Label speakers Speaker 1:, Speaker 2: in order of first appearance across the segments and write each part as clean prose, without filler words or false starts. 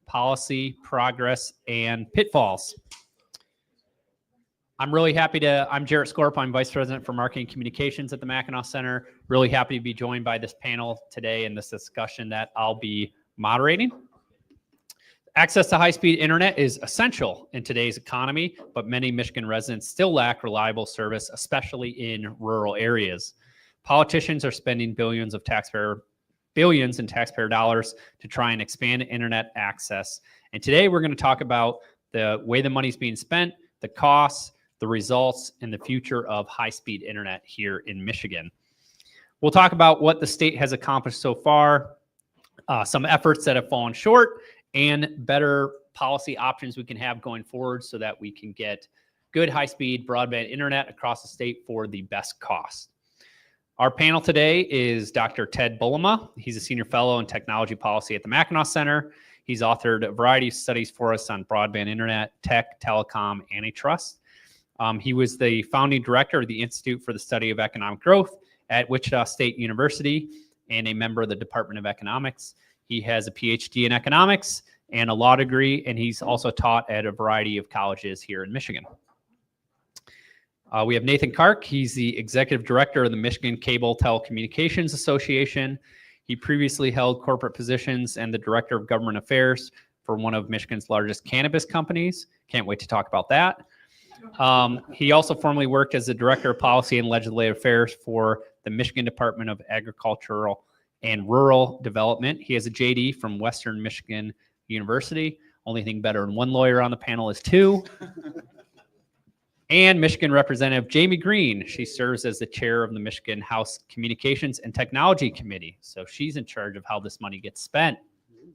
Speaker 1: policy, progress, and pitfalls. I'm really happy I'm Jarrett Scorp. I'm Vice President for Marketing Communications at the Mackinac Center. Really happy to be joined by this panel today in this discussion that I'll be moderating. Access to high-speed internet is essential in today's economy, but many Michigan residents still lack reliable service, especially in rural areas. Politicians are spending billions in taxpayer dollars to try and expand internet access. And today we're going to talk about the way the money's being spent, the costs, the results, and the future of high-speed internet here in Michigan. We'll talk about what the state has accomplished so far, some efforts that have fallen short, and better policy options we can have going forward so that we can get good high-speed broadband internet across the state for the best cost. Our panel today is Dr. Ted Bullema. He's a senior fellow in technology policy at the Mackinac Center. He's authored a variety of studies for us on broadband internet, tech, telecom, antitrust. He was the founding director of the Institute for the Study of Economic Growth at Wichita State University and a member of the Department of Economics. He has a PhD in economics and a law degree, and he's also taught at a variety of colleges here in Michigan. We have Nathan Kark. He's the executive director of the Michigan Cable Telecommunications Association. He previously held corporate positions and the director of government affairs for one of Michigan's largest cannabis companies. Can't wait to talk about that. He also formerly worked as the Director of Policy and Legislative Affairs for the Michigan Department of Agricultural and Rural Development. He has a JD from Western Michigan University. Only thing better than one lawyer on the panel is two. And Michigan Representative Jamie Green. She serves as the chair of the Michigan House Communications and Technology Committee. So she's in charge of how this money gets spent,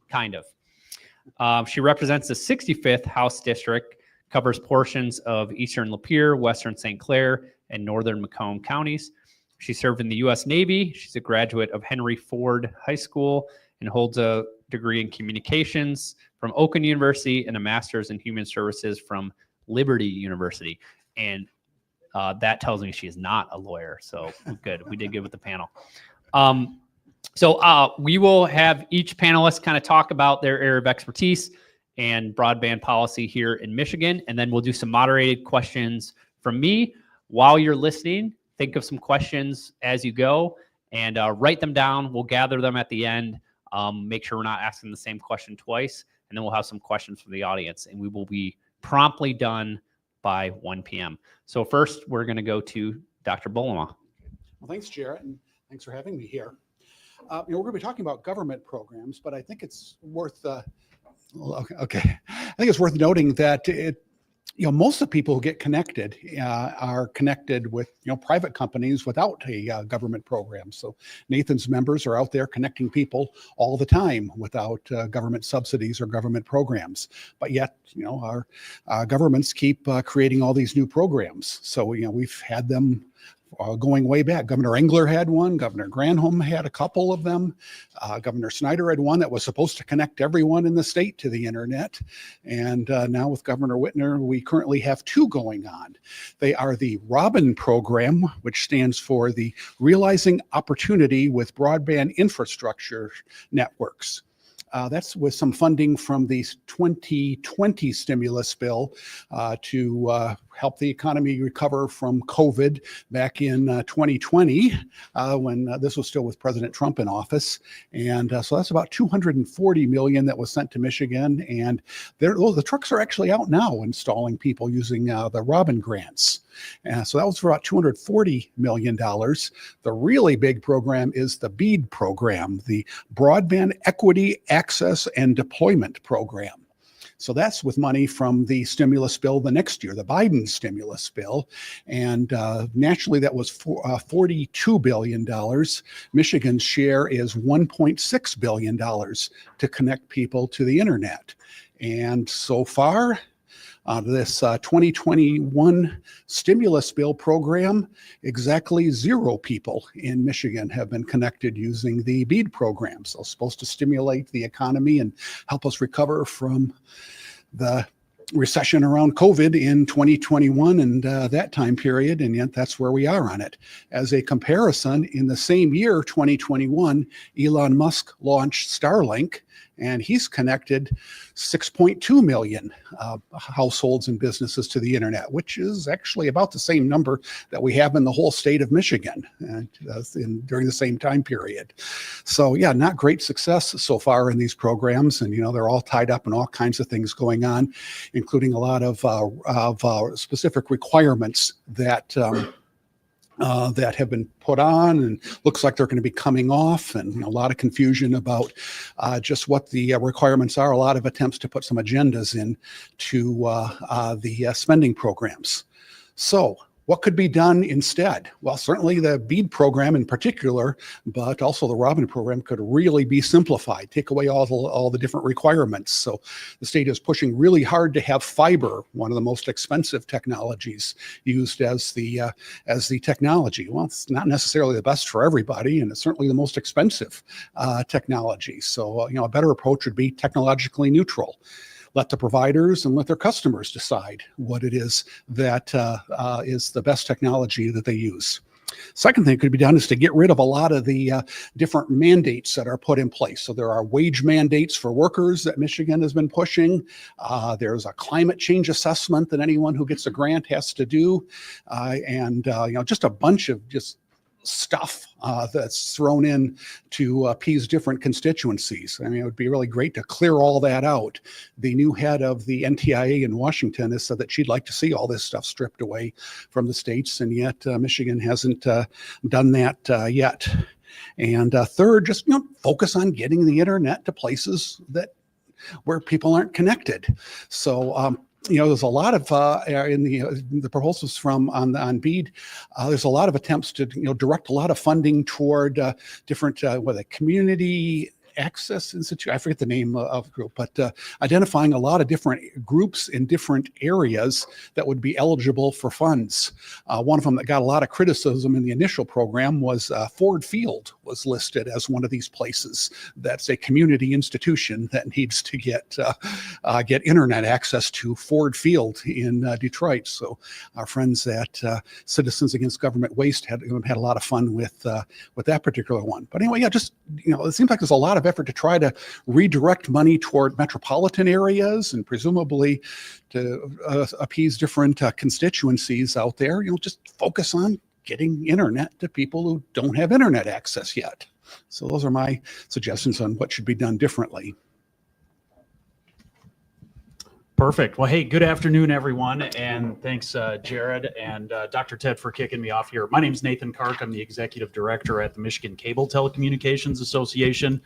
Speaker 1: kind of. She represents the 65th House District, covers portions of eastern Lapeer, western St. Clair, and northern Macomb counties. She served in the U.S. Navy. She's a graduate of Henry Ford High School and holds a degree in communications from Oakland University and a master's in human services from Liberty University. And that tells me she is not a lawyer. So good. We did good with the panel. So we will have each panelist kind of talk about their area of expertise and broadband policy here in Michigan. And then we'll do some moderated questions from me. While you're listening, think of some questions as you go and write them down. We'll gather them at the end. Make sure we're not asking the same question twice. And then we'll have some questions from the audience. And we will be promptly done by 1 p.m. So first, we're going to go to Dr. Bullema.
Speaker 2: Well, thanks, Jarrett, and thanks for having me here. We're going to be talking about government programs, but I think it's worth I think it's worth noting that most of the people who get connected are connected with private companies without a government program. So Nathan's members are out there connecting people all the time without government subsidies or government programs. But yet, our governments keep creating all these new programs. So we've had them going way back. Governor Engler had one. Governor Granholm had a couple of them. Governor Snyder had one that was supposed to connect everyone in the state to the internet. And now with Governor Whitner, we currently have two going on. They are the ROBIN program, which stands for the Realizing Opportunity with Broadband Infrastructure Networks. That's with some funding from the 2020 stimulus bill to help the economy recover from COVID back in 2020 when this was still with President Trump in office. And so that's about $240 million that was sent to Michigan. And the trucks are actually out now installing people using the ROBIN grants. So that was for about $240 million. The really big program is the BEAD program, the Broadband Equity Access and Deployment Program. So that's with money from the stimulus bill the next year, the Biden stimulus bill. And naturally, that was $42 billion. Michigan's share is $1.6 billion to connect people to the internet. And so far, this 2021 stimulus bill program, exactly 0 people in Michigan have been connected using the BEAD program. So it's supposed to stimulate the economy and help us recover from the recession around COVID in 2021 and that time period, and yet that's where we are on it. As a comparison, in the same year, 2021, Elon Musk launched Starlink, and he's connected 6.2 million households and businesses to the internet, which is actually about the same number that we have in the whole state of Michigan during the same time period. So yeah, not great success so far in these programs, and they're all tied up in all kinds of things going on, including a lot of specific requirements that have been put on, and looks like they're going to be coming off, and a lot of confusion about just what the requirements are. A lot of attempts to put some agendas in to the spending programs. So what could be done instead? Well, certainly the BEAD program in particular, but also the Robin program could really be simplified, take away all the different requirements. So the state is pushing really hard to have fiber, one of the most expensive technologies, used as the technology. Well, it's not necessarily the best for everybody, and it's certainly the most expensive technology. So a better approach would be technologically neutral. Let the providers and let their customers decide what it is that is the best technology that they use. Second thing that could be done is to get rid of a lot of the different mandates that are put in place. So there are wage mandates for workers that Michigan has been pushing. There's a climate change assessment that anyone who gets a grant has to do. And just a bunch of just stuff that's thrown in to appease different constituencies. I mean, it would be really great to clear all that out. The new head of the NTIA in Washington has said that she'd like to see all this stuff stripped away from the states, and yet Michigan hasn't done that yet. And third, just focus on getting the internet to places where people aren't connected. So there's a lot of in the proposals on BEAD. There's a lot of attempts to direct a lot of funding toward different community access institute. I forget the name of the group, but identifying a lot of different groups in different areas that would be eligible for funds. One of them that got a lot of criticism in the initial program was Ford Field was listed as one of these places. That's a community institution that needs to get internet access to Ford Field in Detroit. So our friends at Citizens Against Government Waste had a lot of fun with that particular one. But anyway, yeah, just it seems like there's a lot of effort to try to redirect money toward metropolitan areas and presumably to appease different constituencies out there. Just focus on getting internet to people who don't have internet access yet. So those are my suggestions on what should be done differently.
Speaker 3: Perfect. Well, hey, good afternoon, everyone. And thanks, Jared and Dr. Ted for kicking me off here. My name is Nathan Kark. I'm the executive director at the Michigan Cable Telecommunications Association,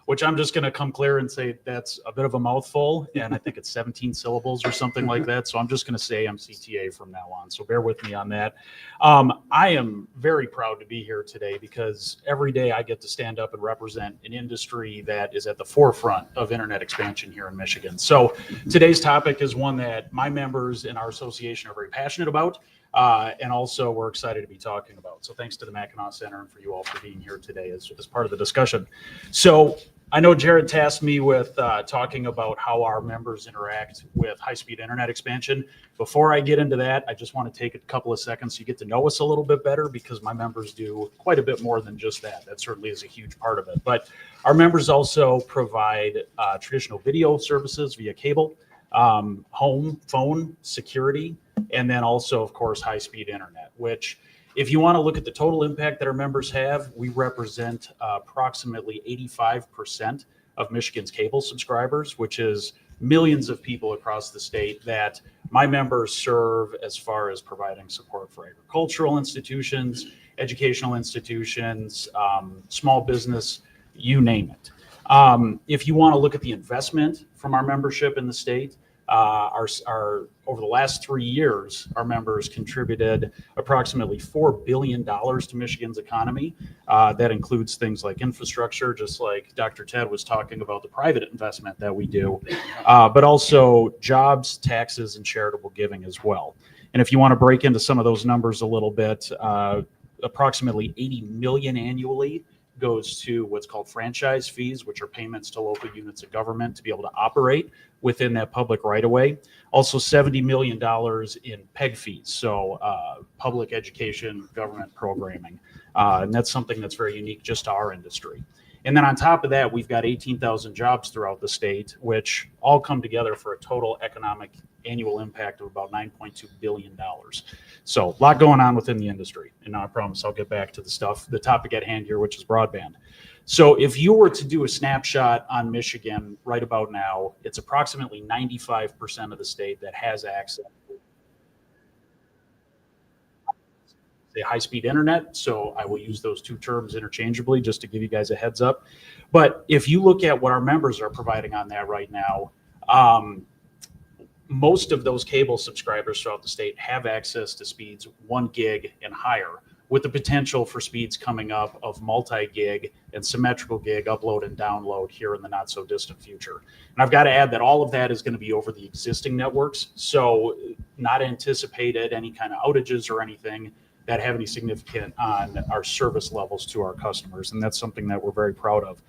Speaker 3: which I'm just going to come clear and say that's a bit of a mouthful. And I think it's 17 syllables or something like that. So I'm just going to say I'm CTA from now on. So bear with me on that. I am very proud to be here today because every day I get to stand up and represent an industry that is at the forefront of internet expansion here in Michigan. So today's topic is one that my members in our association are very passionate about. And also we're excited to be talking about. So thanks to the Mackinac Center and for you all for being here today as part of the discussion. So I know Jared tasked me with talking about how our members interact with high-speed internet expansion. Before I get into that, I just want to take a couple of seconds to get to know us a little bit better because my members do quite a bit more than just that. That certainly is a huge part of it. But our members also provide traditional video services via cable, home, phone, security, and then also, of course, high-speed internet, which if you want to look at the total impact that our members have, we represent approximately 85% of Michigan's cable subscribers, which is millions of people across the state that my members serve as far as providing support for agricultural institutions, educational institutions, small business, you name it. If you want to look at the investment from our membership in the state, over the last 3 years, our members contributed approximately $4 billion to Michigan's economy. That includes things like infrastructure, just like Dr. Ted was talking about the private investment that we do, but also jobs, taxes, and charitable giving as well. And if you want to break into some of those numbers a little bit, approximately $80 million annually goes to what's called franchise fees, which are payments to local units of government to be able to operate within that public right-of-way. Also $70 million in PEG fees, so public education government programming. And that's something that's very unique just to our industry. And then on top of that, we've got 18,000 jobs throughout the state, which all come together for a total economic annual impact of about $9.2 billion. So a lot going on within the industry. And now I promise I'll get back to the topic at hand here, which is broadband. So if you were to do a snapshot on Michigan right about now, it's approximately 95% of the state that has access to high-speed internet. So I will use those two terms interchangeably just to give you guys a heads up. But if you look at what our members are providing on that right now, most of those cable subscribers throughout the state have access to speeds 1 gig and higher, with the potential for speeds coming up of multi-gig and symmetrical gig upload and download here in the not so distant future. And I've got to add that all of that is going to be over the existing networks. So not anticipated any kind of outages or anything that have any significant on our service levels to our customers. And that's something that we're very proud of.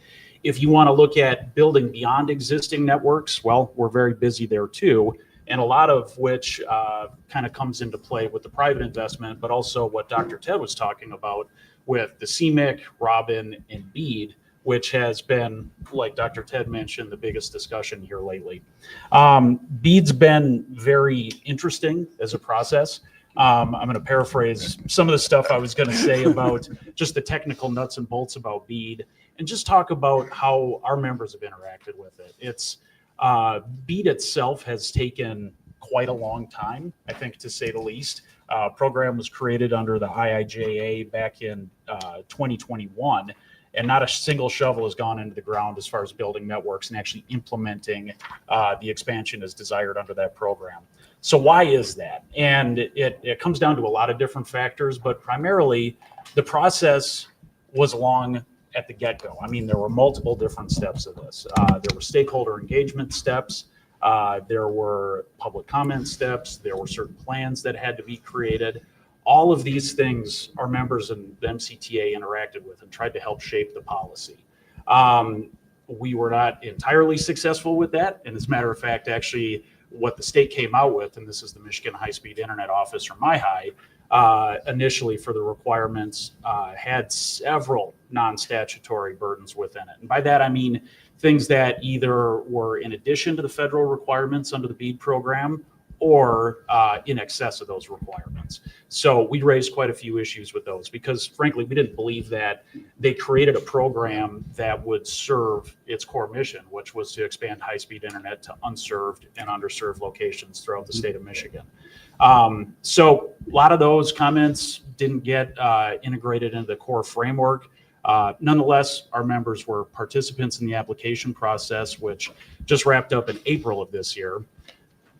Speaker 3: If you want to look at building beyond existing networks, well, we're very busy there too. And a lot of which kind of comes into play with the private investment, but also what Dr. Ted was talking about with the CMIC, Robin, and BEAD, which has been, like Dr. Ted mentioned, the biggest discussion here lately. BEAD's been very interesting as a process. I'm going to paraphrase some of the stuff I was going to say about just the technical nuts and bolts about BEAD, and just talk about how our members have interacted with it. It's BEAD itself has taken quite a long time, I think, to say the least. Program was created under the IIJA back in 2021, and not a single shovel has gone into the ground as far as building networks and actually implementing the expansion as desired under that program. So why is that? And it comes down to a lot of different factors, but primarily the process was long at the get-go. I mean, there were multiple different steps of this. There were stakeholder engagement steps. There were public comment steps. There were certain plans that had to be created. All of these things our members and the MCTA interacted with and tried to help shape the policy. We were not entirely successful with that. And as a matter of fact, actually, what the state came out with, and this is the Michigan High-Speed Internet Office, or MIHI, initially for the requirements had several non-statutory burdens within it. And by that, I mean things that either were in addition to the federal requirements under the BEAD program or in excess of those requirements. So we raised quite a few issues with those because, frankly, we didn't believe that they created a program that would serve its core mission, which was to expand high-speed internet to unserved and underserved locations throughout the state of Michigan. So a lot of those comments didn't get integrated into the core framework. Nonetheless, our members were participants in the application process, which just wrapped up in April of this year.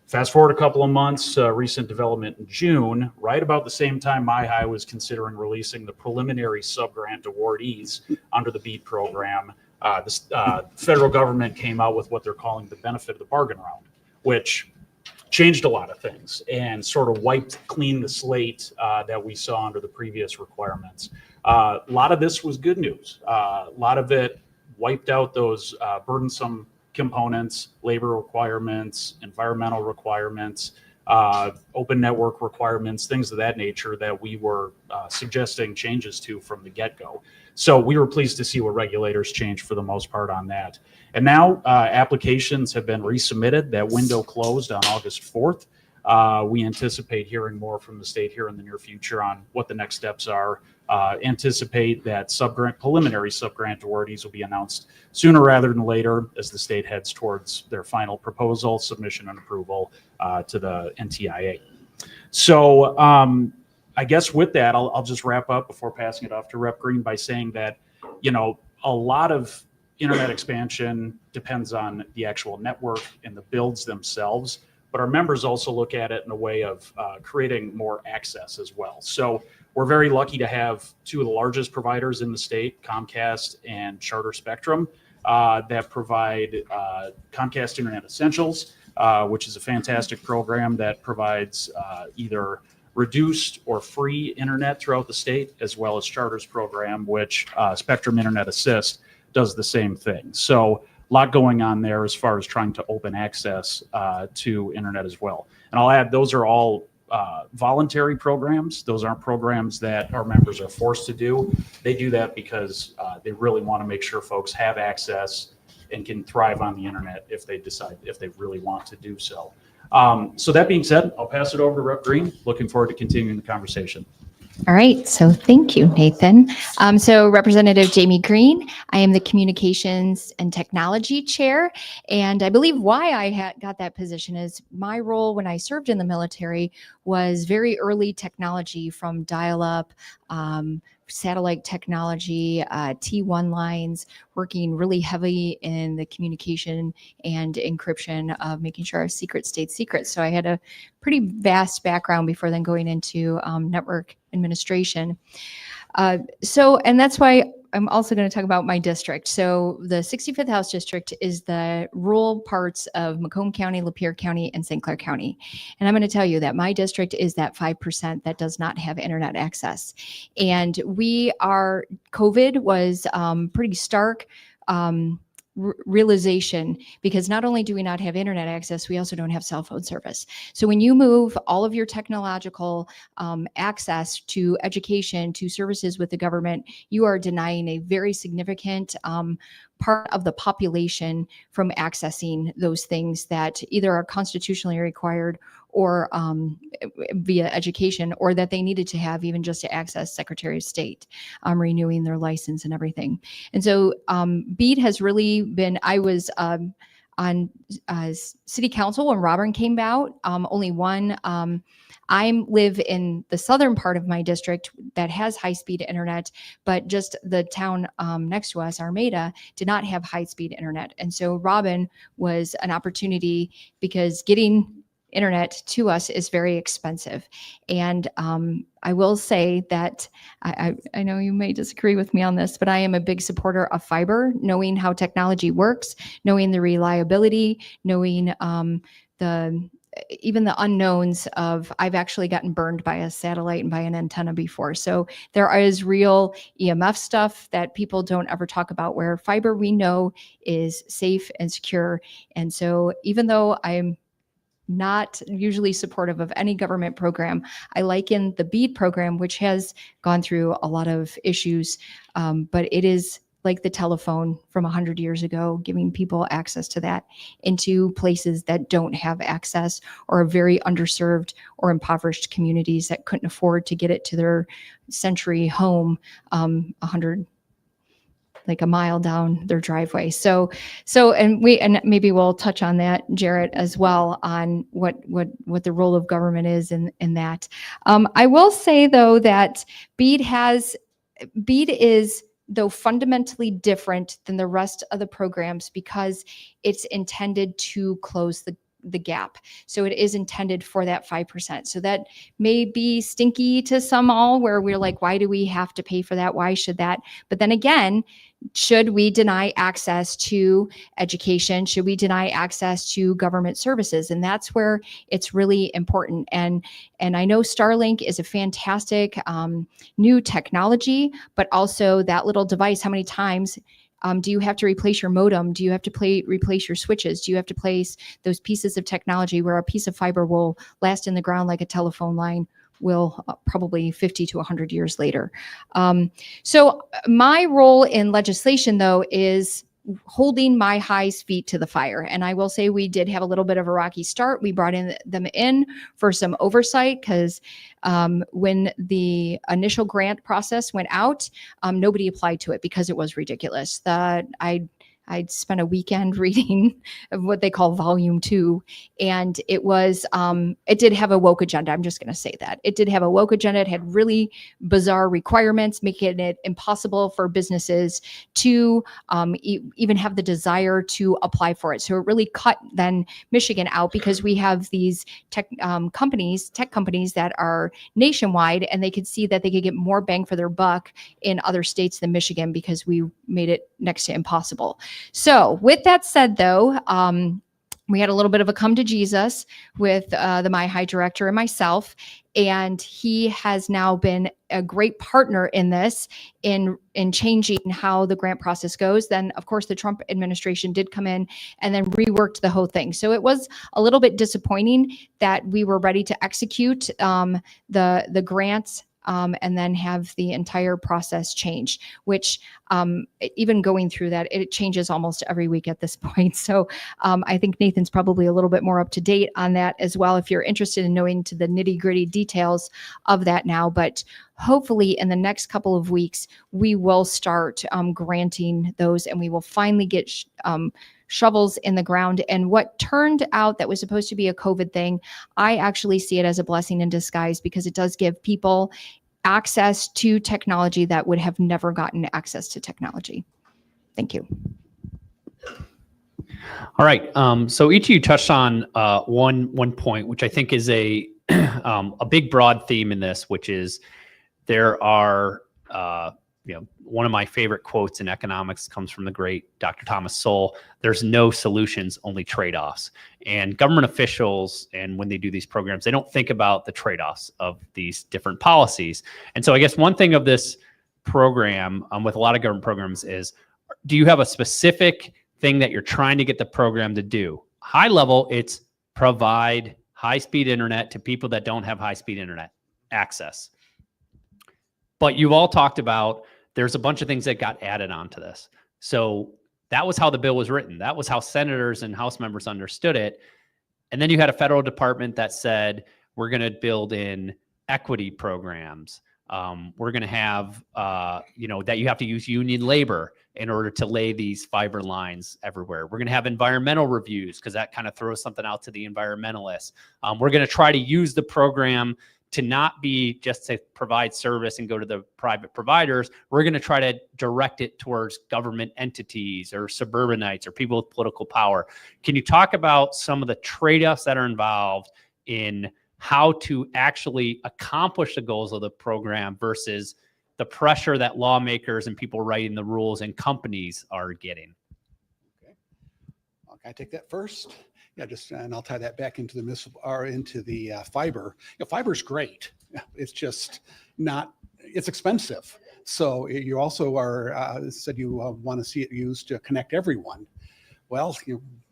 Speaker 3: Fast forward a couple of months, recent development in June, right about the same time MIHI was considering releasing the preliminary subgrant awardees under the BEAD program. The federal government came out with what they're calling the benefit of the bargain round, which changed a lot of things and sort of wiped clean the slate that we saw under the previous requirements. A lot of this was good news. A lot of it wiped out those burdensome components, labor requirements, environmental requirements, open network requirements, things of that nature that we were suggesting changes to from the get-go. So we were pleased to see what regulators changed for the most part on that. And now applications have been resubmitted. That window closed on August 4th. We anticipate hearing more from the state here in the near future on what the next steps are. Anticipate that preliminary subgrant awardees will be announced sooner rather than later as the state heads towards their final proposal, submission, and approval to the NTIA. So I guess with that, I'll just wrap up before passing it off to Rep. Green by saying that, you know, a lot of internet expansion depends on the actual network and the builds themselves, but our members also look at it in a way of creating more access as well. So we're very lucky to have two of the largest providers in the state, Comcast and Charter Spectrum, that provide Comcast Internet Essentials, which is a fantastic program that provides either reduced or free internet throughout the state, as well as Charter's program, which Spectrum Internet Assist does the same thing. So a lot going on there as far as trying to open access to internet as well. And I'll add, those are all voluntary programs. Those aren't programs that our members are forced to do. They do that because they really want to make sure folks have access and can thrive on the internet if they decide, if they really want to do so. So that being said, I'll pass it over to Rep. Green. Looking forward to continuing the conversation.
Speaker 4: All right, so thank you, Nathan. So Representative Jamie Green, I am the Communications and Technology Chair, and I believe why I got that position is my role when I served in the military was very early technology, from dial-up, satellite technology, T1 lines, working really heavy in the communication and encryption of making sure our secret stayed secret. So I had a pretty vast background before then going into network administration. And that's why I'm also going to talk about my district. So the 65th House District is the rural parts of Macomb County, Lapeer County, and St. Clair County. And I'm going to tell you that my district is that 5% that does not have internet access. And COVID was pretty stark realization, because not only do we not have internet access, we also don't have cell phone service. So when you move all of your technological access to education, to services with the government, you are denying a very significant part of the population from accessing those things that either are constitutionally required or via education, or that they needed to have even just to access Secretary of State, renewing their license and everything. And so BEAD has really been, I was on city council when Robin came out, only one. I live in the southern part of my district that has high-speed internet, but just the town next to us, Armada, did not have high-speed internet. And so Robin was an opportunity, because getting internet to us is very expensive. And I will say that I know you may disagree with me on this, but I am a big supporter of fiber, knowing how technology works, knowing the reliability, knowing even the unknowns of, I've actually gotten burned by a satellite and by an antenna before. So there is real EMF stuff that people don't ever talk about, where fiber, we know, is safe and secure. And so even though I'm not usually supportive of any government program, I liken the BEAD program, which has gone through a lot of issues, but it is like the telephone from 100 years ago, giving people access to that into places that don't have access, or are very underserved or impoverished communities that couldn't afford to get it to their century home 100, like a mile down their driveway. So and maybe we'll touch on that, Jarrett, as well, on what the role of government is in that. I will say though that BEAD is, though, fundamentally different than the rest of the programs, because it's intended to close the gap. So it is intended for that 5%. So that may be stinky to some all, where we're like, why do we have to pay for that? Why should that? But then again, should we deny access to education? Should we deny access to government services? And that's where it's really important. And I know Starlink is a fantastic new technology, but also that little device, how many times do you have to replace your modem? Do you have to replace your switches? Do you have to place those pieces of technology where a piece of fiber will last in the ground like a telephone line will probably 50 to 100 years later? So my role in legislation, though, is holding my high's feet to the fire. And I will say we did have a little bit of a rocky start. We brought them in for some oversight, because when the initial grant process went out, nobody applied to it because it was ridiculous. I'd spent a weekend reading what they call Volume 2, and it was, it did have a woke agenda. I'm just going to say that. It did have a woke agenda. It had really bizarre requirements, making it impossible for businesses to even have the desire to apply for it. So it really cut then Michigan out, because we have these tech companies that are nationwide, and they could see that they could get more bang for their buck in other states than Michigan, because we made it next to impossible. So with that said, though, we had a little bit of a come to Jesus with the MyHigh director and myself, and he has now been a great partner in this, in changing how the grant process goes. Then, of course, the Trump administration did come in and then reworked the whole thing. So it was a little bit disappointing that we were ready to execute the grants and then have the entire process change, which even going through that, it changes almost every week at this point. So I think Nathan's probably a little bit more up to date on that as well, if you're interested in knowing to the nitty gritty details of that now. But hopefully in the next couple of weeks, we will start granting those, and we will finally get shovels in the ground. And what turned out that was supposed to be a COVID thing, I actually see it as a blessing in disguise, because it does give people access to technology that would have never gotten access to technology. Thank you.
Speaker 1: All right. So each of you touched on one point, which I think is a big broad theme in this, which is there are one of my favorite quotes in economics comes from the great Dr. Thomas Sowell. There's no solutions, only trade-offs. And government officials, and when they do these programs, they don't think about the trade-offs of these different policies. And so I guess one thing of this program with a lot of government programs is, do you have a specific thing that you're trying to get the program to do? High level, it's provide high-speed internet to people that don't have high-speed internet access. But you've all talked about there's a bunch of things that got added onto this. So that was how the bill was written. That was how senators and House members understood it. And then you had a federal department that said, we're going to build in equity programs. We're going to have, that you have to use union labor in order to lay these fiber lines everywhere. We're going to have environmental reviews, because that kind of throws something out to the environmentalists. We're going to try to use the program to not be just to provide service and go to the private providers. We're going to try to direct it towards government entities or suburbanites or people with political power. Can you talk about some of the trade-offs that are involved in how to actually accomplish the goals of the program versus the pressure that lawmakers and people writing the rules and companies are getting?
Speaker 2: Okay. Can I take that first? Yeah, and I'll tie that back into the fiber. Fiber's great. It's just not. It's expensive. So you also said you want to see it used to connect everyone. Well,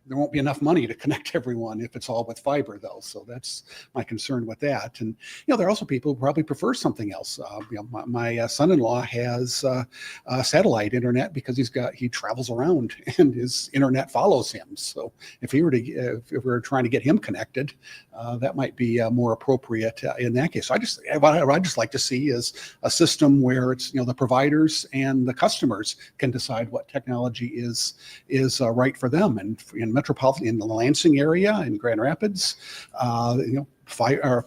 Speaker 2: there won't be enough money to connect everyone if it's all with fiber, though. So that's my concern with that. And there are also people who probably prefer something else. My son-in-law has satellite internet because he travels around and his internet follows him. So if we were trying to get him connected, that might be more appropriate in that case. So what I just like to see is a system where it's the providers and the customers can decide what technology is right for them. And in the Lansing area in Grand Rapids, fiber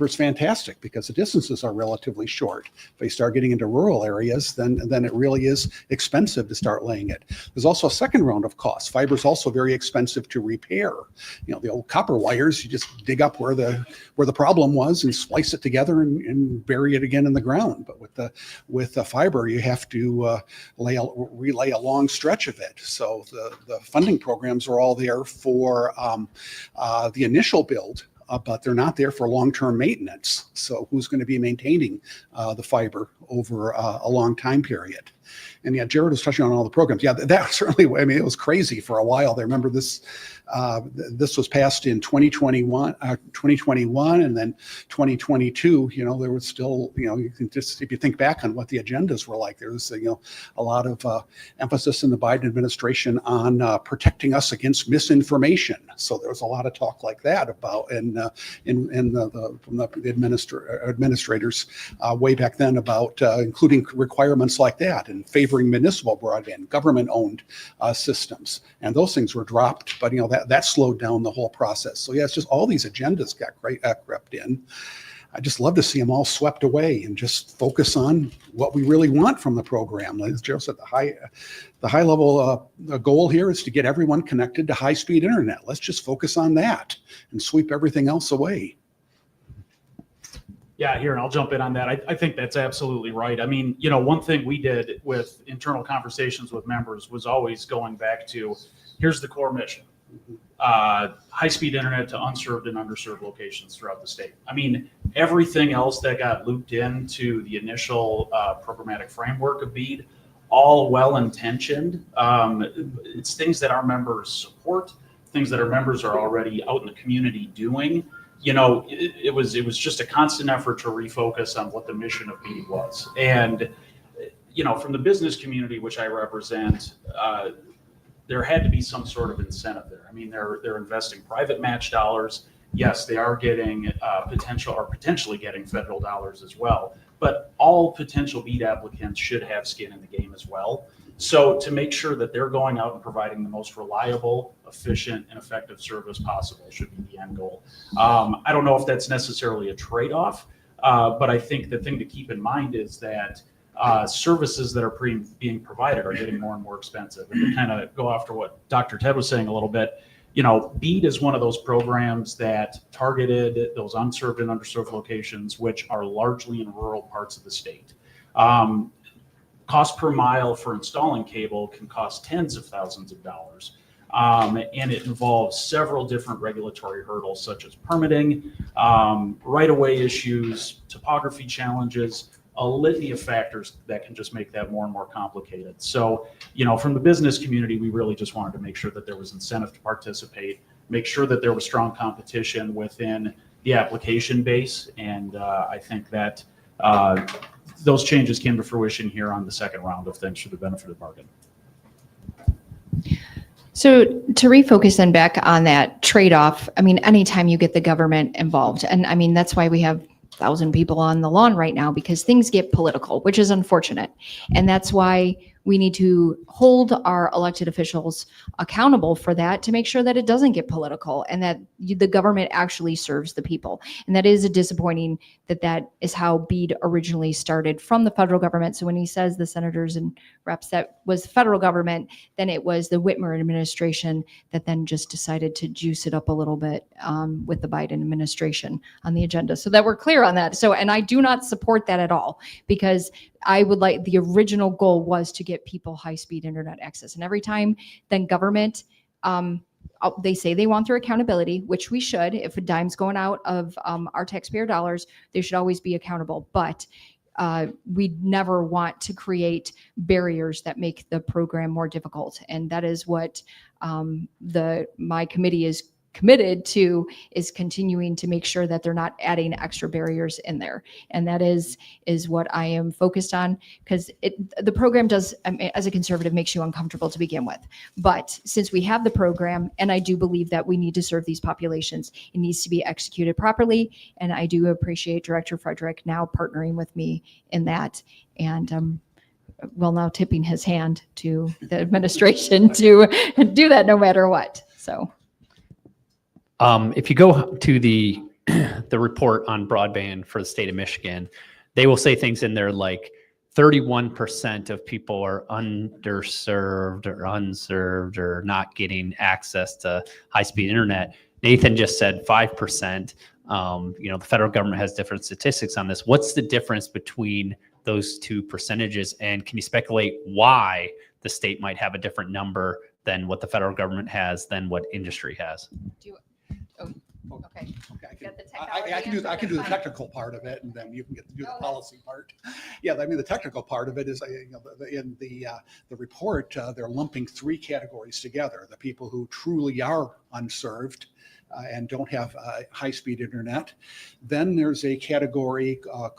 Speaker 2: is fantastic because the distances are relatively short. If you start getting into rural areas, then it really is expensive to start laying it. There's also a second round of costs. Fiber is also very expensive to repair. The old copper wires, you just dig up where the problem was and splice it together and bury it again in the ground. But with the fiber, you have to relay a long stretch of it. So the funding programs are all there for the initial build. But they're not there for long-term maintenance. So who's going to be maintaining the fiber over a long time period? And yeah, Jared was touching on all the programs. Yeah, that certainly, it was crazy for a while. I remember this was passed in 2021, and then 2022, there was still, you can just, if you think back on what the agendas were like, there was, a lot of emphasis in the Biden administration on protecting us against misinformation. So there was a lot of talk like that about, from the administrators way back then about including requirements like that and favoring municipal broadband, government-owned systems, and those things were dropped. But that slowed down the whole process. So yeah, it's just all these agendas got crept in. I just love to see them all swept away and just focus on what we really want from the program. As Joe said, the high level goal here is to get everyone connected to high speed internet. Let's just focus on that and sweep everything else away.
Speaker 3: Yeah, here, and I'll jump in on that. I think that's absolutely right. I mean, one thing we did with internal conversations with members was always going back to, here's the core mission. high-speed internet to unserved and underserved locations throughout the state. I mean, everything else that got looped into the initial programmatic framework of BEAD, all well-intentioned. It's things that our members support, things that our members are already out in the community doing. You know, it was just a constant effort to refocus on what the mission of BEAD was. And, you know, from the business community, which I represent, there had to be some sort of incentive there. I mean, they're investing private match dollars. Yes, they are getting potentially getting federal dollars as well. But all potential BEAD applicants should have skin in the game as well. So to make sure that they're going out and providing the most reliable, efficient, and effective service possible should be the end goal. I don't know if that's necessarily a trade-off, but I think the thing to keep in mind is that services that are being provided are getting more and more expensive. And to kind of go after what Dr. Ted was saying a little bit, you know, BEAD is one of those programs that targeted those unserved and underserved locations, which are largely in rural parts of the state. Cost per mile for installing cable can cost tens of thousands of dollars. And it involves several different regulatory hurdles, such as permitting, right-of-way issues, topography challenges, a litany of factors that can just make that more and more complicated. So, you know, from the business community, we really just wanted to make sure that there was incentive to participate, make sure that there was strong competition within the application base. And I think that those changes came to fruition here on the second round of things for the benefit of the bargain.
Speaker 4: So to refocus then back on that trade-off, I mean, anytime you get the government involved, and I mean, that's why we have 1,000 people on the lawn right now, because things get political, which is unfortunate. And that's why we need to hold our elected officials accountable for that, to make sure that it doesn't get political and that the government actually serves the people. And that is a disappointing that is how BEAD originally started from the federal government. So when he says the senators and reps, that was the federal government, then it was the Whitmer administration that then just decided to juice it up a little bit with the Biden administration on the agenda, so that we're clear on that. So, and I do not support that at all, because I would like, the original goal was to get people high-speed internet access. And every time then government, they say they want their accountability, which we should. If a dime's going out of our taxpayer dollars, they should always be accountable. But we never want to create barriers that make the program more difficult. And that is what my committee is committed to, is continuing to make sure that they're not adding extra barriers in there. And that is what I am focused on, because the program does, as a conservative, makes you uncomfortable to begin with. But since we have the program, and I do believe that we need to serve these populations, it needs to be executed properly. And I do appreciate Director Frederick now partnering with me in that. And well, now tipping his hand to the administration to do that no matter what. So.
Speaker 1: If you go to the report on broadband for the state of Michigan, they will say things in there like 31% of people are underserved or unserved or not getting access to high-speed internet. Nathan just said 5%. You know, the federal government has different statistics on this. What's the difference between those two percentages? And can you speculate why the state might have a different number than what the federal government has, than what industry has?
Speaker 4: Okay.
Speaker 2: I can do the technical part of it, and then you can do the policy part. Yeah, I mean, the technical part of it is, in the report, they're lumping three categories together: the people who truly are unserved and don't have high-speed internet. Then there's a category of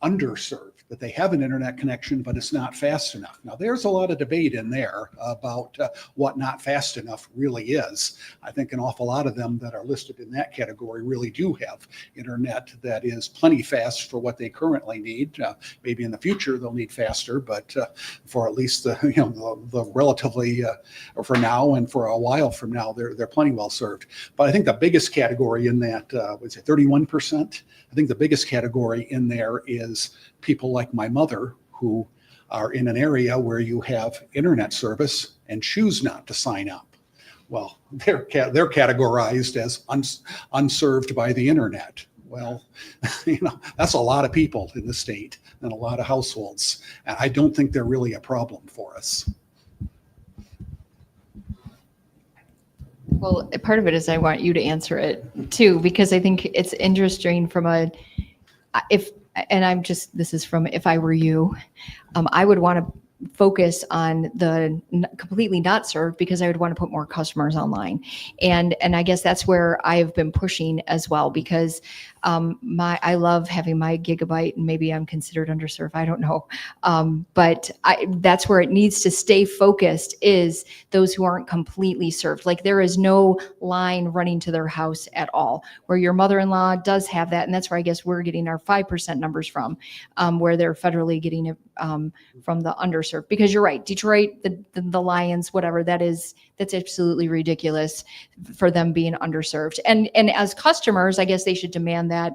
Speaker 2: underserved, that they have an internet connection, but it's not fast enough. Now, there's a lot of debate in there about what not fast enough really is. I think an awful lot of them that are listed in that category really do have internet that is plenty fast for what they currently need. Maybe in the future they'll need faster, but for at least the relatively, or for now and for a while from now, they're plenty well served. But I think the biggest category in that, was it 31%? I think the biggest category in there is people like my mother, who are in an area where you have internet service and choose not to sign up. Well, they're categorized as unserved by the internet. Well, that's a lot of people in the state and a lot of households. And I don't think they're really a problem for us.
Speaker 4: Well, part of it is I want you to answer it too, because I think it's interesting from this is from if I were you, I would want to focus on the completely not served because I would want to put more customers online. And I guess that's where I have been pushing as well, because I love having my gigabyte, and maybe I'm considered underserved. I don't know. But that's where it needs to stay focused, is those who aren't completely served. Like there is no line running to their house at all, where your mother-in-law does have that. And that's where I guess we're getting our 5% numbers from, where they're federally getting it from the underserved. Because you're right, Detroit, the Lions, whatever, that's absolutely ridiculous for them being underserved. And as customers, I guess they should demand that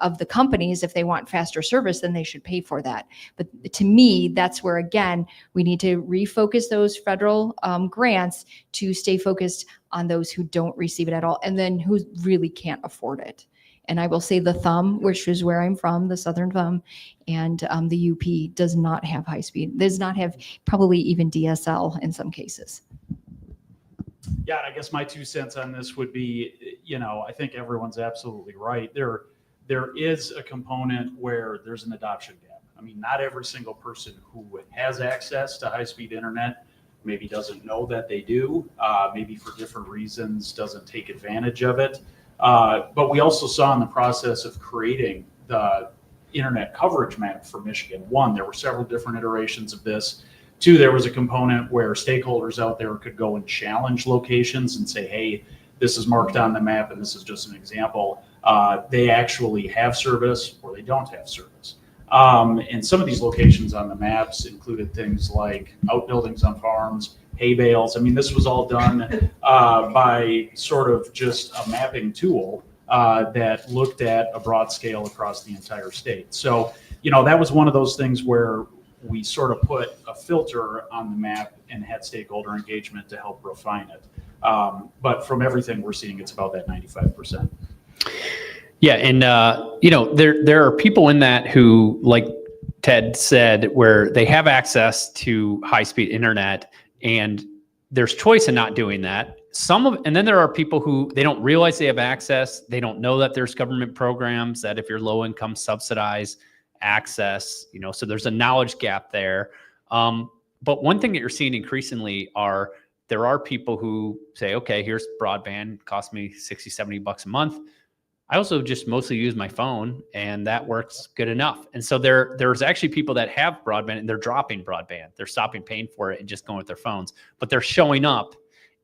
Speaker 4: of the companies. If they want faster service, then they should pay for that. But to me, that's where, again, we need to refocus those federal grants to stay focused on those who don't receive it at all, and then who really can't afford it. And I will say the Thumb, which is where I'm from, the Southern Thumb, and the UP does not have high speed, does not have probably even DSL in some cases.
Speaker 3: Yeah, and I guess my 2 cents on this would be, I think everyone's absolutely right. There is a component where there's an adoption gap. I mean, not every single person who has access to high-speed internet maybe doesn't know that they do, maybe for different reasons doesn't take advantage of it. But we also saw in the process of creating the internet coverage map for Michigan, one, there were several different iterations of this. Two, there was a component where stakeholders out there could go and challenge locations and say, hey, this is marked on the map, and this is just an example. They actually have service or they don't have service. And some of these locations on the maps included things like outbuildings on farms, hay bales. I mean, this was all done by sort of just a mapping tool that looked at a broad scale across the entire state. So, that was one of those things where we sort of put a filter on the map and had stakeholder engagement to help refine it. But from everything we're seeing, it's about that 95%.
Speaker 1: Yeah, and there are people in that who, like Ted said, where they have access to high-speed internet, and there's choice in not doing that. And then there are people who they don't realize they have access. They don't know that there's government programs that if you're low income subsidize access. So there's a knowledge gap there. But one thing that you're seeing increasingly there are people who say, okay, here's broadband, cost me $60-70 a month. I also just mostly use my phone, and that works good enough. And so there's actually people that have broadband and they're dropping broadband. They're stopping paying for it and just going with their phones, but they're showing up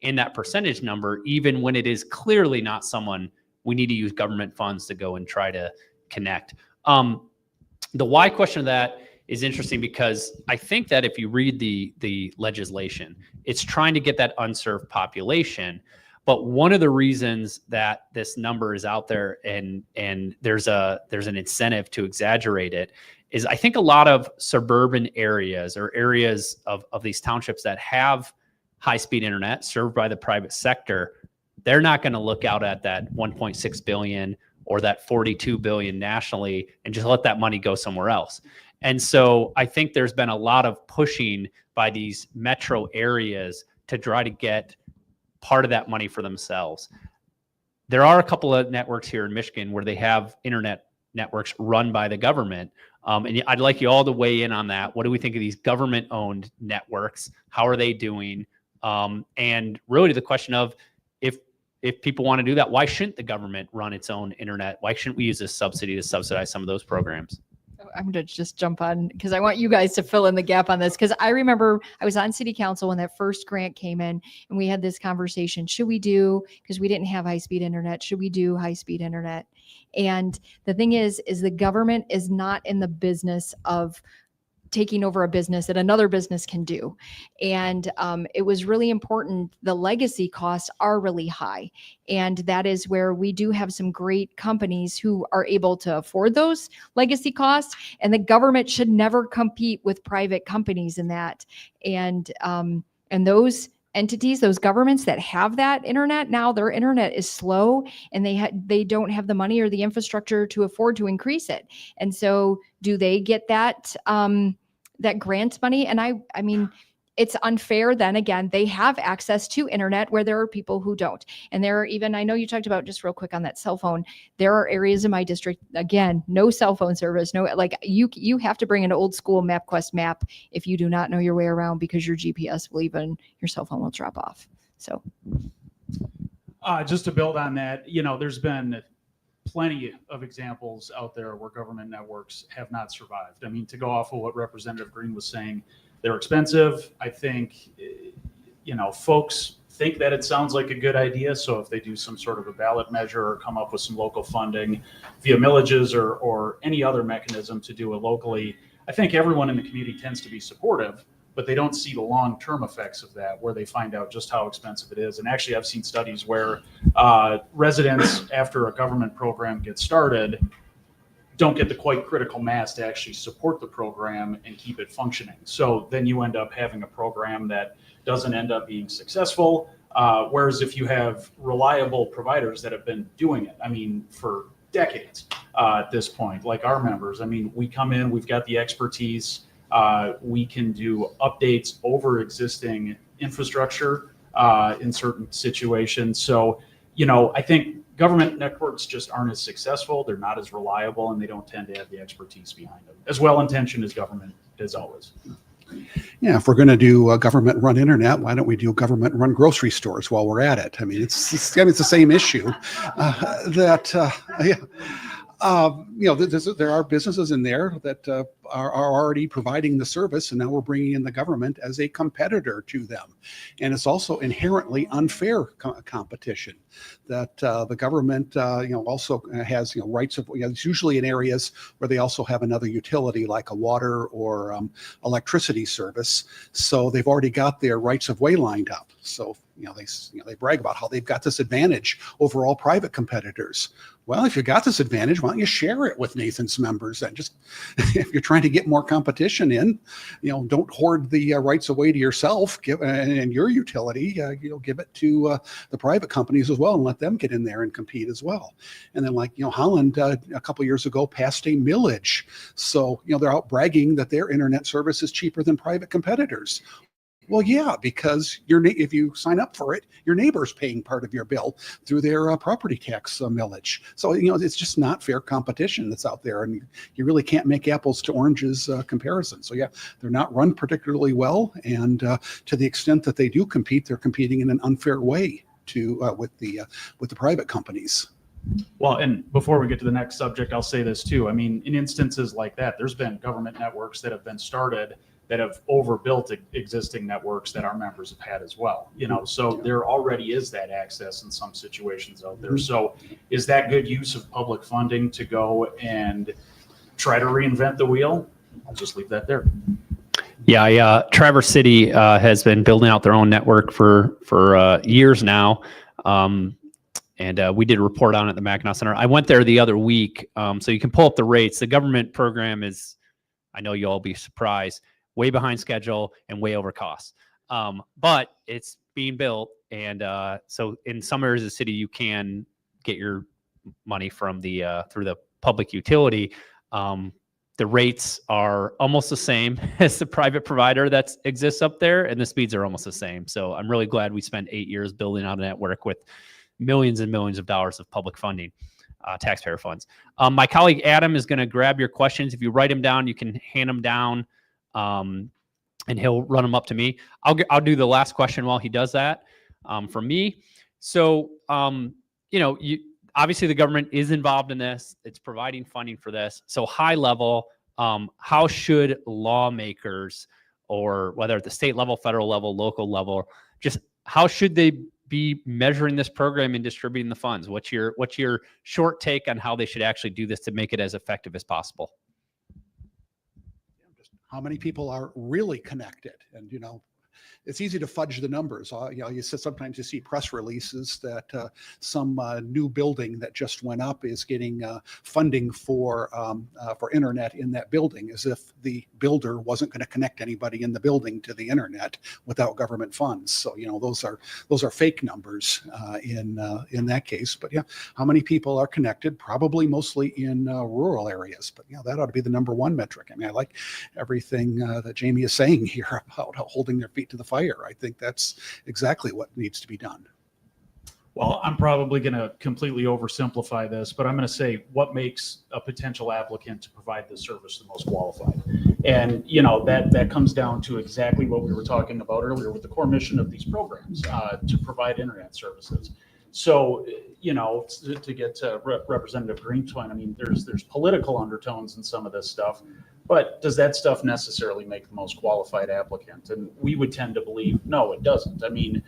Speaker 1: in that percentage number, even when it is clearly not someone we need to use government funds to go and try to connect. The why question of that is interesting, because I think that if you read the legislation, it's trying to get that unserved population. But one of the reasons that this number is out there and there's an incentive to exaggerate it is I think a lot of suburban areas or areas of these townships that have high-speed internet served by the private sector, they're not going to look out at that 1.6 billion or that 42 billion nationally and just let that money go somewhere else. And so I think there's been a lot of pushing by these metro areas to try to get part of that money for themselves. There are a couple of networks here in Michigan where they have internet networks run by the government. And I'd like you all to weigh in on that. What do we think of these government-owned networks? How are they doing? And really the question of if people want to do that, why shouldn't the government run its own internet? Why shouldn't we use this subsidy to subsidize some of those programs?
Speaker 4: I'm going to just jump on because I want you guys to fill in the gap on this. Because I remember I was on city council when that first grant came in and we had this conversation. Should we do, because we didn't have high-speed internet, should we do high-speed internet? And the thing is the government is not in the business of taking over a business that another business can do. And it was really important. The legacy costs are really high. And that is where we do have some great companies who are able to afford those legacy costs. And the government should never compete with private companies in that. And those entities, those governments that have that internet now, their internet is slow and they don't have the money or the infrastructure to afford to increase it. And so do they get that that grant money? And I mean, it's unfair. Then again, they have access to internet where there are people who don't. And there are even, I know you talked about, just real quick on that cell phone, there are areas in my district, again, no cell phone service, no, like you have to bring an old school MapQuest map if you do not know your way around, because your GPS will even, your cell phone will drop off. So
Speaker 3: just to build on that, there's been plenty of examples out there where government networks have not survived. I mean, to go off of what Representative Green was saying, they're expensive. I think, folks think that it sounds like a good idea. So if they do some sort of a ballot measure or come up with some local funding via millages or any other mechanism to do it locally, I think everyone in the community tends to be supportive, but they don't see the long-term effects of that, where they find out just how expensive it is. And actually, I've seen studies where residents, after a government program gets started, don't get the quite critical mass to actually support the program and keep it functioning. So then you end up having a program that doesn't end up being successful. Whereas if you have reliable providers that have been doing it, I mean, for decades at this point, like our members, I mean, we come in, we've got the expertise. We can do updates over existing infrastructure in certain situations. So, I think government networks just aren't as successful. They're not as reliable, and they don't tend to have the expertise behind them. As well-intentioned as government is always.
Speaker 2: Yeah, if we're going to do government-run internet, why don't we do government-run grocery stores while we're at it? I mean, it's the same issue. There are businesses in there that are already providing the service, and now we're bringing in the government as a competitor to them. And it's also inherently unfair competition that the government, also has, rights of, it's usually in areas where they also have another utility like a water or electricity service. So they've already got their rights of way lined up. So, they brag about how they've got this advantage over all private competitors. Well, if you got this advantage, why don't you share it with Nathan's members? And just, if you're trying to get more competition in, don't hoard the rights away to yourself and your utility. Give it to the private companies as well, and let them get in there and compete as well. And then, Holland a couple years ago passed a millage, so they're out bragging that their internet service is cheaper than private competitors. Well, yeah, because if you sign up for it, your neighbor's paying part of your bill through their property tax millage. So, it's just not fair competition that's out there, and you really can't make apples to oranges comparison. So, yeah, they're not run particularly well, and to the extent that they do compete, they're competing in an unfair way with the private companies.
Speaker 3: Well, and before we get to the next subject, I'll say this too. I mean, in instances like that, there's been government networks that have been started that have overbuilt existing networks that our members have had as well. So there already is that access in some situations out there. So is that good use of public funding to go and try to reinvent the wheel? I'll just leave that there.
Speaker 1: Yeah, Traverse City has been building out their own network for years now. And we did a report on it at the Mackinac Center. I went there the other week, so you can pull up the rates. The government program is, I know you'll all be surprised, way behind schedule and way over cost. But it's being built. And so in some areas of the city, you can get your money from through the public utility. The rates are almost the same as the private provider that exists up there, and the speeds are almost the same. So I'm really glad we spent 8 years building out a network with millions and millions of dollars of public funding, taxpayer funds. My colleague Adam is going to grab your questions. If you write them down, you can hand them down, and he'll run them up to me. I'll do the last question while he does that for me. So, obviously the government is involved in this. It's providing funding for this. So high level, how should lawmakers, or whether at the state level, federal level, local level, just how should they be measuring this program and distributing the funds? What's your short take on how they should actually do this to make it as effective as possible?
Speaker 2: How many people are really connected? And, it's easy to fudge the numbers. Sometimes you see press releases that some new building that just went up is getting funding for internet in that building, as if the builder wasn't going to connect anybody in the building to the internet without government funds. So those are fake numbers in that case. But yeah, how many people are connected? Probably mostly in rural areas. But that ought to be the number one metric. I mean, I like everything that Jamie is saying here about holding their feet to the fire. I think that's exactly what needs to be done.
Speaker 3: Well, I'm probably going to completely oversimplify this, but I'm going to say what makes a potential applicant to provide this service the most qualified. And, that comes down to exactly what we were talking about earlier with the core mission of these programs, to provide internet services. So, to get to Representative Green's point, I mean, there's political undertones in some of this stuff, but does that stuff necessarily make the most qualified applicant? And we would tend to believe, no, it doesn't. I mean,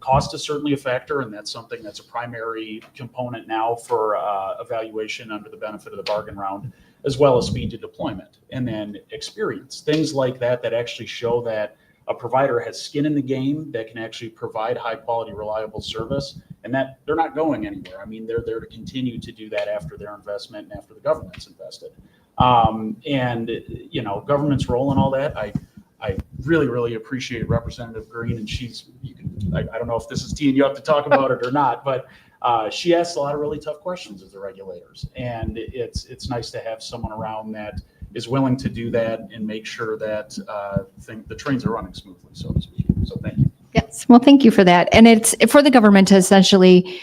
Speaker 3: cost is certainly a factor, and that's something that's a primary component now for evaluation under the benefit of the bargain round, as well as speed to deployment. And then experience, things like that actually show that a provider has skin in the game, that can actually provide high quality, reliable service, and that they're not going anywhere. I mean, they're there to continue to do that after their investment and after the government's invested. Government's role in all that, I really, really appreciate Representative Green, and I don't know if this is teeing you up to talk about it or not, but she asks a lot of really tough questions of the regulators, and it's nice to have someone around that is willing to do that and make sure that the trains are running smoothly, so to speak. So thank you.
Speaker 4: Yes, well, thank you for that. And it's for the government to essentially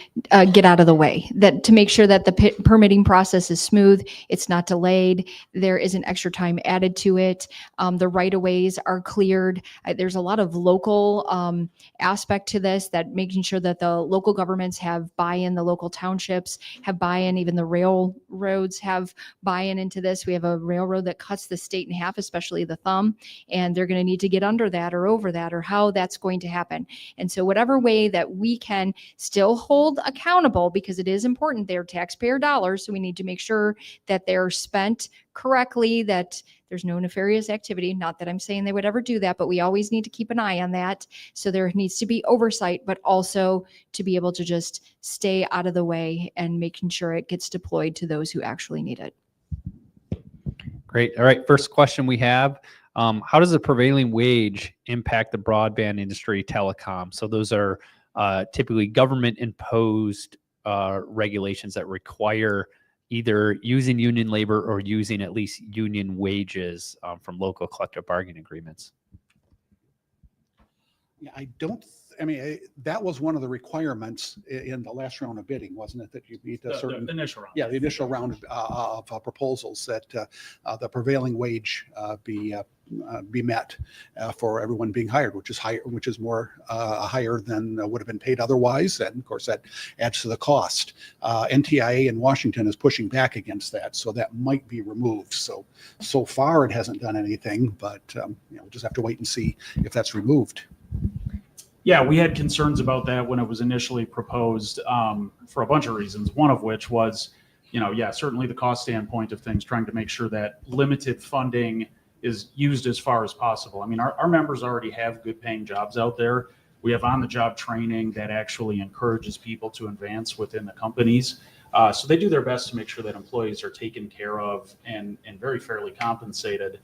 Speaker 4: get out of the way, that to make sure that the permitting process is smooth, it's not delayed, there isn't extra time added to it, the right-of-ways are cleared. There's a lot of local aspect to this, that making sure that the local governments have buy-in, the local townships have buy-in, even the railroads have buy-in into this. We have a railroad that cuts the state in half, especially the thumb, and they're going to need to get under that or over that, or how that's going to happen. And so whatever way that we can still hold accountable, because it is important, they're taxpayer dollars, so we need to make sure that they're spent correctly, that there's no nefarious activity. Not that I'm saying they would ever do that, but we always need to keep an eye on that. So there needs to be oversight, but also to be able to just stay out of the way and making sure it gets deployed to those who actually need it.
Speaker 1: Great. All right. First question we have. How does the prevailing wage impact the broadband industry telecom? So those are typically government imposed regulations that require either using union labor or using at least union wages from local collective bargaining agreements.
Speaker 2: Yeah, that was one of the requirements in the last round of bidding, wasn't it? That you meet a certain
Speaker 3: the initial round.
Speaker 2: Yeah, the initial round of proposals, that the prevailing wage be met for everyone being hired, which is more higher than would have been paid otherwise, and of course that adds to the cost. NTIA in Washington is pushing back against that, so that might be removed. So far it hasn't done anything, but we'll just have to wait and see if that's removed.
Speaker 3: Yeah, we had concerns about that when it was initially proposed for a bunch of reasons. One of which was, certainly the cost standpoint of things, trying to make sure that limited funding is used as far as possible. I mean, our members already have good paying jobs out there. We have on-the-job training that actually encourages people to advance within the companies. So they do their best to make sure that employees are taken care of and very fairly compensated.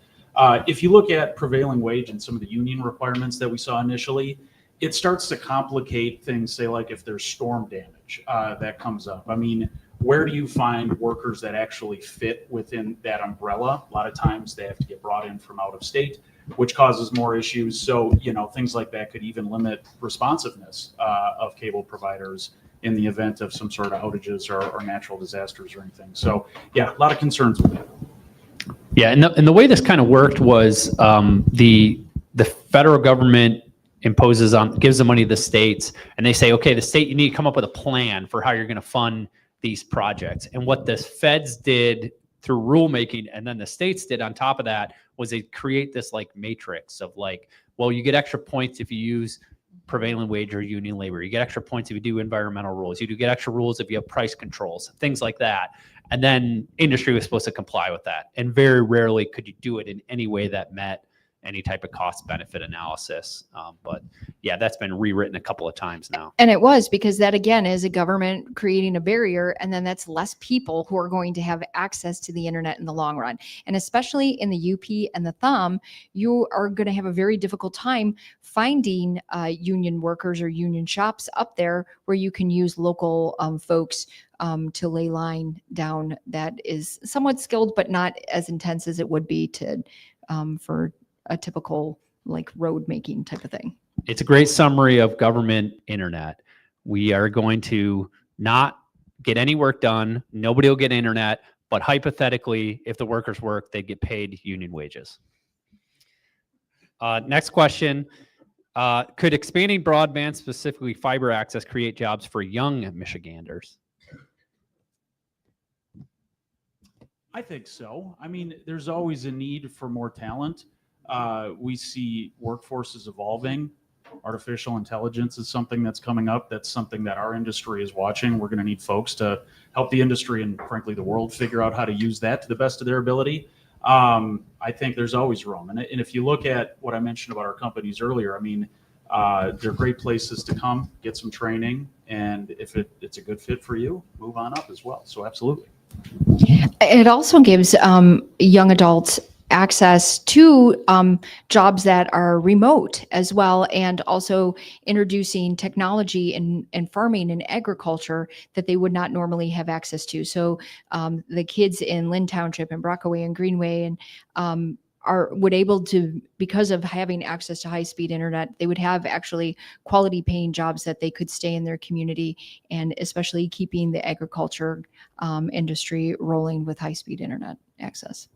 Speaker 3: If you look at prevailing wage and some of the union requirements that we saw initially, it starts to complicate things, say like if there's storm damage that comes up. I mean, where do you find workers that actually fit within that umbrella? A lot of times they have to get brought in from out of state, which causes more issues. So, things like that could even limit responsiveness of cable providers in the event of some sort of outages or natural disasters or anything. So yeah, a lot of concerns with that.
Speaker 1: Yeah, and the way this kind of worked was the federal government gives the money to the states, and they say, okay, the state, you need to come up with a plan for how you're going to fund these projects. And what the feds did through rulemaking, and then the states did on top of that, was they create this like matrix of like, well, you get extra points if you use prevailing wage or union labor. You get extra points if you do environmental rules. You do get extra rules if you have price controls, things like that. And then industry was supposed to comply with that. And very rarely could you do it in any way that met any type of cost benefit analysis. But yeah, that's been rewritten a couple of times now.
Speaker 4: And it was, because that again is a government creating a barrier, and then that's less people who are going to have access to the internet in the long run. And especially in the UP and the thumb, you are going to have a very difficult time finding union workers or union shops up there where you can use local folks to lay line down that is somewhat skilled, but not as intense as it would be for a typical like road making type of thing.
Speaker 1: It's a great summary of government internet. We are going to not get any work done. Nobody will get internet, but hypothetically, if the workers work, they get paid union wages. Next question. Could expanding broadband, specifically fiber access, create jobs for young Michiganders?
Speaker 3: I think so. I mean, there's always a need for more talent. We see workforces evolving. Artificial intelligence is something that's coming up. That's something that our industry is watching. We're going to need folks to help the industry and frankly the world figure out how to use that to the best of their ability. I think there's always room. And if you look at what I mentioned about our companies earlier, I mean, they're great places to come, get some training, and if it's a good fit for you, move on up as well. So absolutely.
Speaker 4: It also gives young adults access to jobs that are remote as well, and also introducing technology in farming and agriculture that they would not normally have access to. So the kids in Lynn Township and Brockaway and Greenway and would able to, because of having access to high-speed internet, they would have actually quality paying jobs that they could stay in their community, and especially keeping the agriculture industry rolling with high-speed internet access.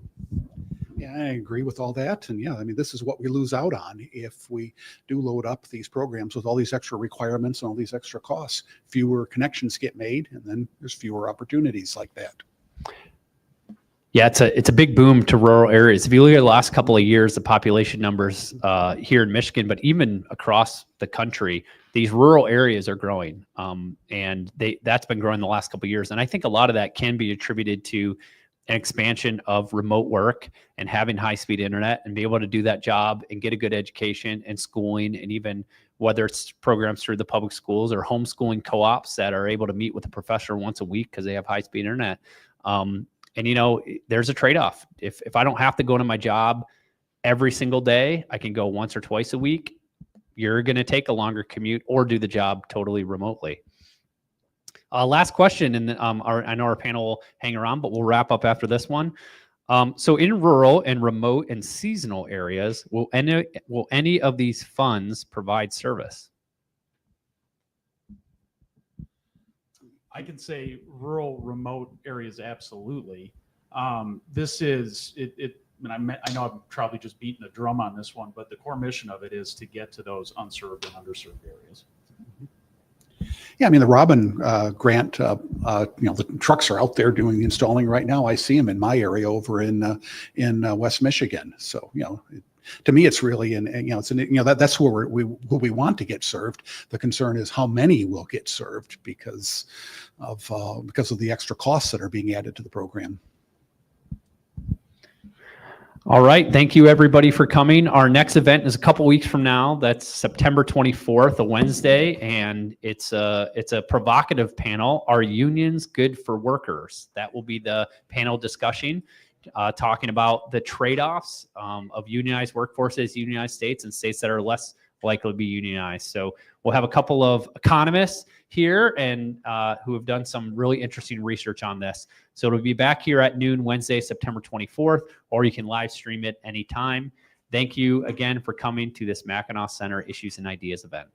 Speaker 2: Yeah, I agree with all that. And yeah, I mean, this is what we lose out on if we do load up these programs with all these extra requirements and all these extra costs. Fewer connections get made, and then there's fewer opportunities like that.
Speaker 1: Yeah, it's a big boom to rural areas. If you look at the last couple of years, the population numbers here in Michigan, but even across the country, these rural areas are growing, and that's been growing the last couple of years. And I think a lot of that can be attributed to an expansion of remote work and having high-speed internet and be able to do that job and get a good education and schooling, and even whether it's programs through the public schools or homeschooling co-ops that are able to meet with a professor once a week because they have high-speed internet. And, you know, there's a trade-off. If I don't have to go to my job every single day, I can go once or twice a week. You're going to take a longer commute or do the job totally remotely. Last question, and I know our panel will hang around, but we'll wrap up after this one. So in rural and remote and seasonal areas, will any of these funds provide service?
Speaker 3: I can say rural, remote areas, absolutely. This is it. And I know I'm probably just beating the drum on this one, but the core mission of it is to get to those unserved and underserved areas.
Speaker 2: Yeah, I mean, the Robin grant, the trucks are out there doing the installing right now. I see them in my area over in West Michigan. So, to me, it's really, that's where we want to get served. The concern is how many will get served because of the extra costs that are being added to the program.
Speaker 1: All right. Thank you, everybody, for coming. Our next event is a couple weeks from now. That's September 24th, a Wednesday, and it's a provocative panel. Are unions good for workers? That will be the panel discussion, talking about the trade-offs of unionized workforces, unionized states, and states that are less likely to be unionized. So we'll have a couple of economists here and who have done some really interesting research on this. So it'll be back here at noon Wednesday, September 24th, or you can live stream it anytime. Thank you again for coming to this Mackinac Center Issues and Ideas event.